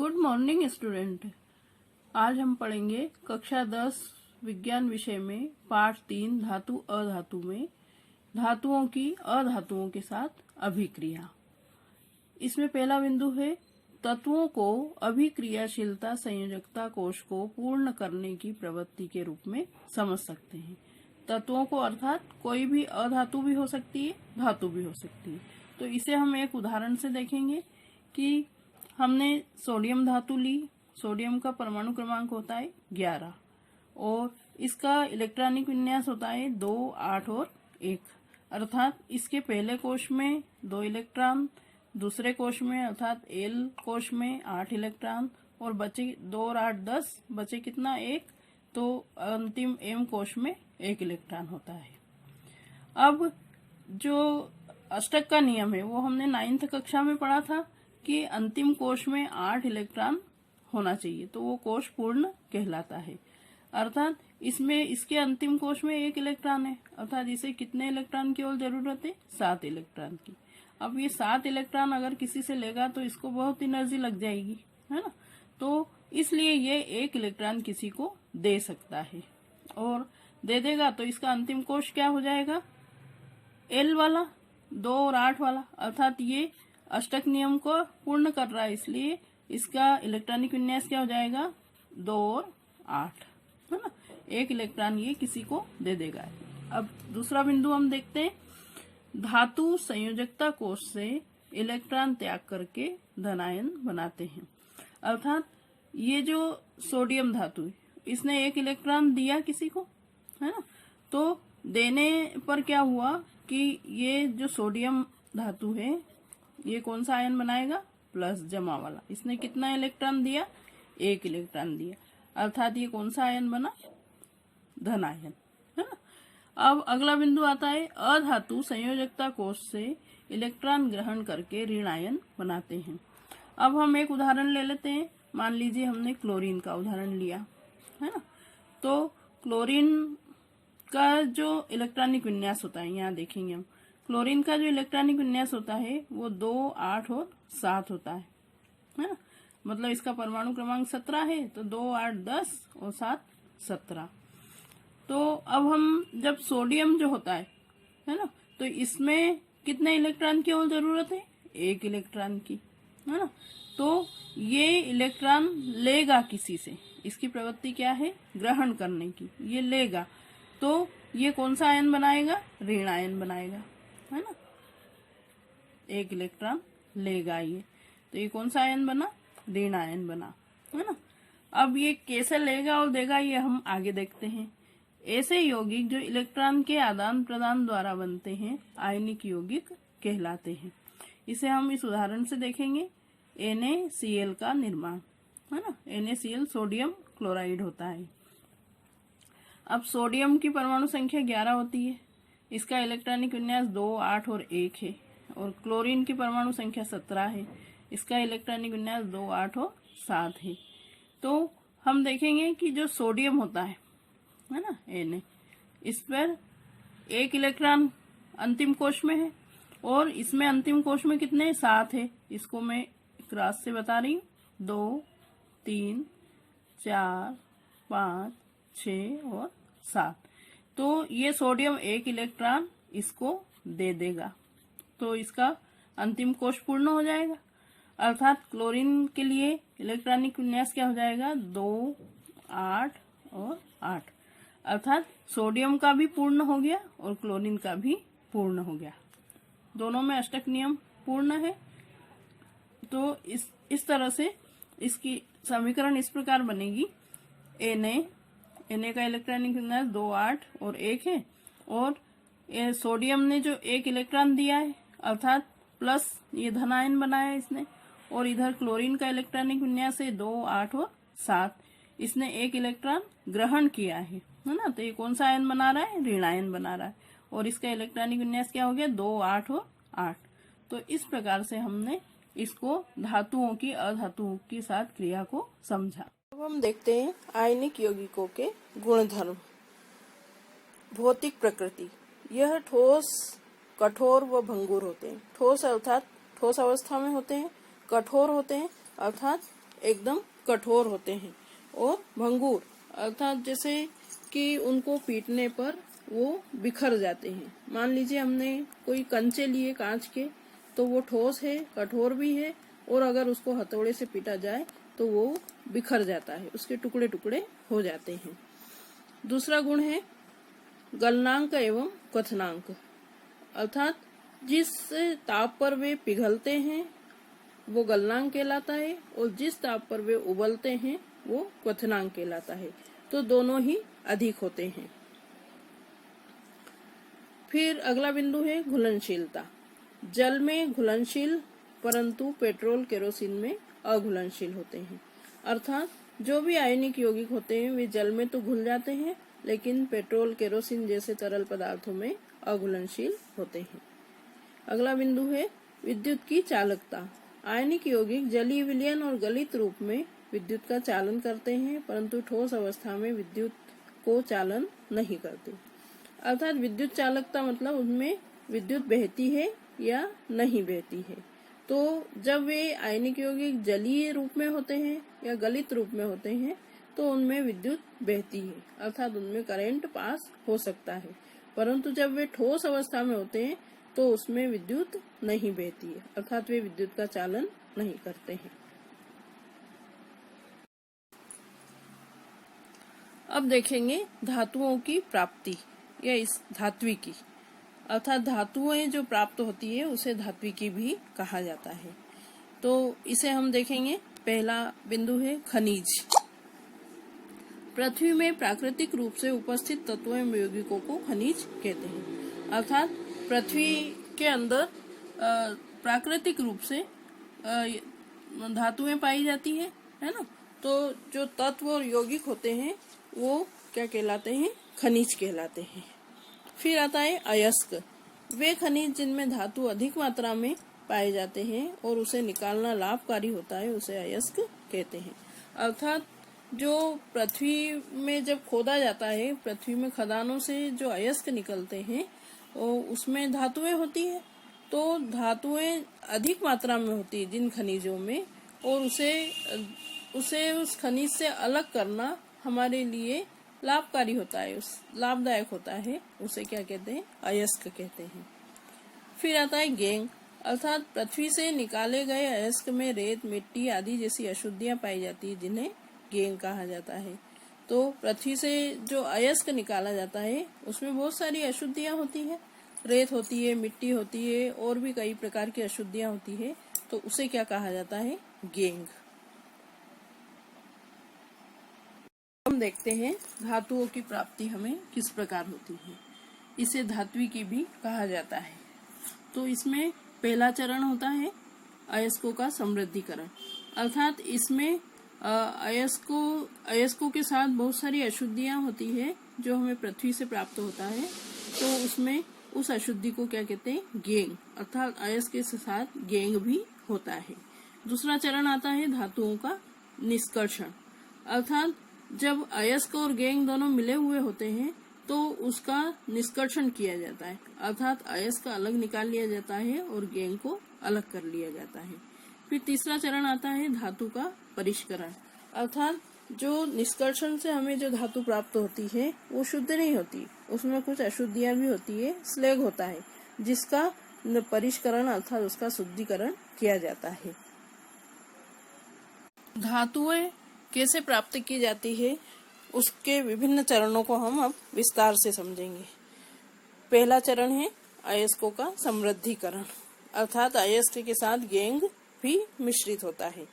Good morning student. आज हम पढ़ेंगे कक्षा 10 विज्ञान विषय में पाठ 3 धातु अधातु में धातुओं की अधातुओं के साथ अभिक्रिया। इसमें पहला बिंदु है तत्वों को अभिक्रियाशीलता संयोजकता कोश को पूर्ण करने की प्रवृत्ति के रूप में समझ सकते हैं। तत्वों को अर्थात कोई भी अधातु भी हो सकती है, धातु भी हो सकती है। तो इसे हम एक उदाहरण से देखेंगे कि हमने सोडियम धातु ली। सोडियम का परमाणु क्रमांक होता है 11 और इसका इलेक्ट्रॉनिक विन्यास होता है 2, 8 और 1। अर्थात इसके पहले कोश में 2 इलेक्ट्रॉन, दूसरे कोश में अर्थात एल कोश में 8 इलेक्ट्रॉन और बचे 2 और 8 10, बचे कितना 1। तो अंतिम एम कोश में 1 इलेक्ट्रॉन होता है। अब जो अष्टक का नियम है वो हमने 9th कक्षा में पढ़ा था कि अंतिम कोश में 8 इलेक्ट्रॉन होना चाहिए, तो वो कोश पूर्ण कहलाता है। अर्थात इसमें इसके अंतिम कोश में 1 इलेक्ट्रॉन है, अर्थात इसे कितने इलेक्ट्रॉन की और जरूरत है? 7 इलेक्ट्रॉन की। अब ये 7 इलेक्ट्रॉन अगर किसी से लेगा तो इसको बहुत एनर्जी लग जाएगी, है ना। तो इसलिए ये 1 इलेक्ट्रॉन किसी को दे सकता है और दे देगा तो इसका अंतिम कोश क्या हो जाएगा? एल वाला, 2 और 8 वाला। अर्थात ये अष्टक नियम को पूर्ण कर रहा है, इसलिए इसका इलेक्ट्रॉनिक विन्यास क्या हो जाएगा? 2 और 8, है ना। 1 इलेक्ट्रॉन ये किसी को दे देगा। अब दूसरा बिंदु हम देखते हैं। धातु संयोजकता कोश से इलेक्ट्रॉन त्याग करके धनायन बनाते हैं। अर्थात ये जो सोडियम धातु है इसने 1 इलेक्ट्रॉन दिया किसी को, है ना। तो देने पर क्या हुआ कि ये जो सोडियम धातु है ये कौन सा आयन बनाएगा? प्लस जमा वाला। इसने कितना इलेक्ट्रॉन दिया? 1 इलेक्ट्रॉन दिया। अर्थात ये कौन सा आयन बना? धन आयन, है ना। अब अगला बिंदु आता है अधातु संयोजकता कोश से इलेक्ट्रॉन ग्रहण करके ऋण आयन बनाते हैं। अब हम एक उदाहरण ले लेते हैं। मान लीजिए हमने क्लोरीन का उदाहरण लिया, है ना। तो क्लोरीन का जो इलेक्ट्रॉनिक विन्यास होता है, यहाँ देखेंगे हम, क्लोरीन का जो इलेक्ट्रॉनिक विन्यास होता है वो 2, 8 और 7 होता है ना। मतलब इसका परमाणु क्रमांक 17 है, तो 2, 8, 10 और 7, 17। तो अब हम जब सोडियम जो होता है ना, तो इसमें कितने इलेक्ट्रॉन की और जरूरत है? 1 इलेक्ट्रॉन की, है ना। तो ये इलेक्ट्रॉन लेगा किसी से, इसकी प्रवृत्ति क्या है? ग्रहण करने की। ये लेगा तो ये कौन सा आयन बनाएगा? ऋण आयन बनाएगा, है ना। 1 इलेक्ट्रॉन लेगा ये, तो ये कौन सा आयन बना? ऋण आयन बना, है ना। अब ये कैसे लेगा और देगा ये हम आगे देखते हैं। ऐसे यौगिक जो इलेक्ट्रॉन के आदान प्रदान द्वारा बनते हैं आयनिक यौगिक कहलाते हैं। इसे हम इस उदाहरण से देखेंगे। NaCl का निर्माण, है ना। NaCl सोडियम क्लोराइड होता है। अब सोडियम की परमाणु संख्या 11 होती है, इसका इलेक्ट्रॉनिक विन्यास 2, 8 और 1 है। और क्लोरीन की परमाणु संख्या 17 है, इसका इलेक्ट्रॉनिक विन्यास 2, 8 और 7 है। तो हम देखेंगे कि जो सोडियम होता है ना, Na, इस पर 1 इलेक्ट्रॉन अंतिम कोश में है और इसमें अंतिम कोश में कितने? 7 है। इसको मैं क्रॉस से बता रही हूँ। 2, 3, 4, 5, 6 और 7। तो ये सोडियम 1 इलेक्ट्रॉन इसको दे देगा, तो इसका अंतिम कोश पूर्ण हो जाएगा। अर्थात क्लोरीन के लिए इलेक्ट्रॉनिक विन्यास क्या हो जाएगा? 2, 8 और 8। अर्थात सोडियम का भी पूर्ण हो गया और क्लोरीन का भी पूर्ण हो गया। दोनों में अष्टक नियम पूर्ण है। तो इस तरह से इसकी समीकरण इस प्रकार बनेगी। Na का इलेक्ट्रॉनिक विन्यास 2, 8 और 1 है और सोडियम ने जो 1 इलेक्ट्रॉन दिया है अर्थात प्लस ये धन आयन बनाया इसने, और इधर क्लोरीन का इलेक्ट्रॉनिक विन्यास है 2, 8 और 7। इसने 1 इलेक्ट्रॉन ग्रहण किया है ना। तो ये कौन सा आयन बना रहा है? ऋण आयन बना रहा है और इसका इलेक्ट्रॉनिक विन्यास क्या हो गया? 2, 8 और 8। तो इस प्रकार से हमने इसको धातुओं की अधातुओं के साथ क्रिया को समझा। अब हम देखते हैं आयनिक यौगिकों के गुणधर्म। भौतिक प्रकृति। यह ठोस, कठोर व भंगुर होते हैं। ठोस अर्थात ठोस अवस्था में होते हैं, कठोर होते हैं अर्थात एकदम कठोर होते हैं, और भंगुर अर्थात जैसे कि उनको पीटने पर वो बिखर जाते हैं। मान लीजिए हमने कोई कंचे लिए कांच के, तो वो ठोस है, कठोर भी है, और अगर उसको हथौड़े से पीटा जाए तो वो बिखर जाता है, उसके टुकड़े टुकड़े हो जाते हैं। दूसरा गुण है गलनांक एवं क्वथनांक, अर्थात जिस ताप पर वे पिघलते हैं वो गलनांक कहलाता है, और जिस ताप पर वे उबलते हैं वो क्वथनांक कहलाता है। तो दोनों ही अधिक होते हैं। फिर अगला बिंदु है घुलनशीलता। जल में घुलनशील परंतु पेट्रोल केरोसिन में अघुलनशील होते हैं। अर्थात जो भी आयनिक यौगिक होते हैं वे जल में तो घुल जाते हैं, लेकिन पेट्रोल केरोसिन जैसे तरल पदार्थों में अघुलनशील होते हैं। अगला बिंदु है विद्युत की चालकता। आयनिक यौगिक जलीय विलयन और गलित रूप में विद्युत का चालन करते हैं, परंतु ठोस अवस्था में विद्युत को चालन नहीं करते। अर्थात विद्युत चालकता मतलब उनमें विद्युत बहती है या नहीं बहती है। तो जब वे आयनिक यौगिक जलीय रूप में होते हैं या गलित रूप में होते हैं तो उनमें विद्युत बहती है, अर्थात उनमें करंट पास हो सकता है। परंतु जब वे ठोस अवस्था में होते हैं तो उसमें विद्युत नहीं बहती है, अर्थात वे विद्युत का चालन नहीं करते हैं। अब देखेंगे धातुओं की प्राप्ति या इस धात्विकी की, अर्थात धातुएं जो प्राप्त होती है उसे धात्विकी भी कहा जाता है। तो इसे हम देखेंगे। पहला बिंदु है खनिज। पृथ्वी में प्राकृतिक रूप से उपस्थित तत्वों एवं यौगिकों को खनिज कहते हैं। अर्थात पृथ्वी के अंदर प्राकृतिक रूप से धातुएं पाई जाती है ना। तो जो तत्व और यौगिक होते हैं वो क्या कहलाते हैं? खनिज कहलाते हैं। फिर आता है अयस्क। वे खनिज जिनमें धातु अधिक मात्रा में पाए जाते हैं और उसे निकालना लाभकारी होता है उसे अयस्क कहते हैं। अर्थात जो पृथ्वी में जब खोदा जाता है, पृथ्वी में खदानों से जो अयस्क निकलते हैं उसमें धातुएं होती है। तो धातुएं अधिक मात्रा में होती है जिन खनिजों में, और उसे उस खनिज से अलग करना हमारे लिए लाभकारी होता है, लाभदायक होता है, उसे क्या कहते हैं? अयस्क कहते हैं। फिर आता है गेंग। अर्थात पृथ्वी से निकाले गए अयस्क में रेत, मिट्टी आदि जैसी अशुद्धियां पाई जाती है जिन्हें गेंग कहा जाता है। तो पृथ्वी से जो अयस्क निकाला जाता है उसमें बहुत सारी अशुद्धियां होती है, रेत होती है, मिट्टी होती है, और भी कई प्रकार की अशुद्धियां होती है। तो उसे क्या कहा जाता है? गेंग। हम देखते हैं धातुओं की प्राप्ति हमें किस प्रकार होती है। इसे धात्विकी भी कहा जाता है। तो इसमें पहला चरण होता है अयस्कों का समृद्धिकरण। अर्थात इसमें अयस्कों के साथ बहुत सारी अशुद्धियां होती है जो हमें पृथ्वी से प्राप्त होता है। तो उसमें उस अशुद्धि को क्या कहते हैं? गेंग। अर्थात अयस्क के साथ गेंग भी होता है। दूसरा चरण आता है धातुओं का निष्कर्षण। अर्थात जब अयस्क और गेंग दोनों मिले हुए होते हैं तो उसका निष्कर्षण किया जाता है, अर्थात अयस्क अलग निकाल लिया जाता है और गेंग को अलग कर लिया जाता है। फिर तीसरा चरण आता है धातु का परिष्करण। अर्थात जो निष्कर्षण से हमें जो धातु प्राप्त होती है वो शुद्ध नहीं होती, उसमें कुछ अशुद्धियां भी होती है, स्लैग होता है, जिसका परिष्करण अर्थात उसका शुद्धिकरण किया जाता है। धातुएं कैसे प्राप्त की जाती है उसके विभिन्न चरणों को हम अब विस्तार से समझेंगे। पहला चरण है अयस्कों का समृद्धिकरण। अर्थात अयस्क के साथ गेंग भी मिश्रित होता है।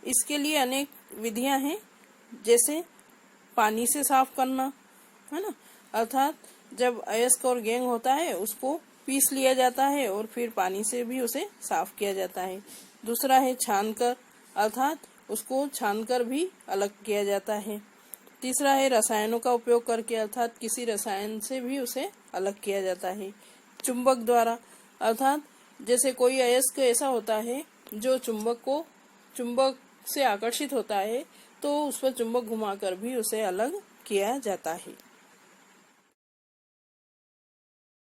इसके लिए अनेक विधियां हैं, जैसे पानी से साफ करना, है ना। अर्थात जब अयस्क और गेंग होता है उसको पीस लिया जाता है और फिर पानी से भी उसे साफ किया जाता है। दूसरा है छानकर, अर्थात उसको छानकर भी अलग किया जाता है। तीसरा है रसायनों का उपयोग करके, अर्थात किसी रसायन से भी उसे अलग किया जाता है। चुंबक द्वारा, अर्थात जैसे कोई अयस्क ऐसा होता है जो चुंबक से आकर्षित होता है तो उस पर चुंबक घुमाकर भी उसे अलग किया जाता है।